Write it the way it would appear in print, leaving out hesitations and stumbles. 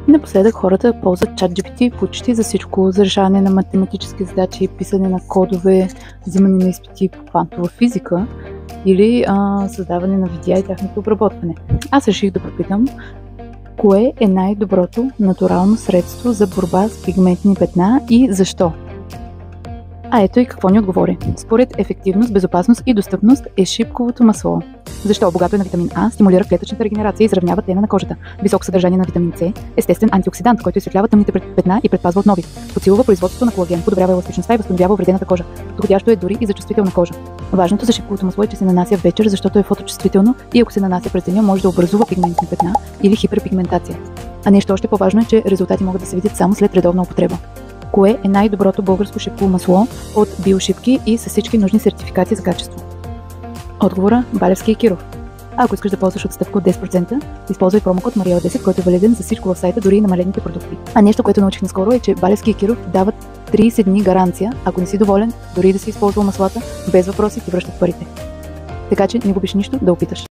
Напоследък хората ползват ChatGPT почти за всичко, за решаване на математически задачи, писане на кодове, взимане на изпити по квантова физика или създаване на видеа и тяхното обработване. Аз реших да попитам, кое е най-доброто натурално средство за борба с пигментни петна и защо? А ето и какво ни отговори. Според ефективност, безопасност и достъпност е шипковото масло. Защо? Богато е на витамин А, стимулира клетъчната регенерация и изравнява тена на кожата. Високо съдържание на витамин С, естествен антиоксидант, който изсветлява тъмните петна и предпазва от нови. Подсилва производството на колаген, подобрява еластичността и възстановява увредената кожа. Подходящо е дори и за чувствителна кожа. Важното за шипковото масло е, че се нанася вечер, защото е фоточувствително и ако се нанася през деня, може да образува пигментни петна или хиперпигментация. А нещо още по-важно е, че резултати могат да се видят само след редовна употреба. Кое е най-доброто българско шипково масло от биошипки и с всички нужни сертификати за качество? Отговора – Балевски и Киров. А ако искаш да ползваш отстъпка от 10%, използвай промокод Mariela10, който е валиден за всичко в сайта, дори и намалените продукти. А нещо, което научих наскоро е, че Балевски и Киров дават 30 дни гаранция. Ако не си доволен, дори да си използвал маслата, без въпроси ти връщат парите. Така че не губиш нищо да опиташ.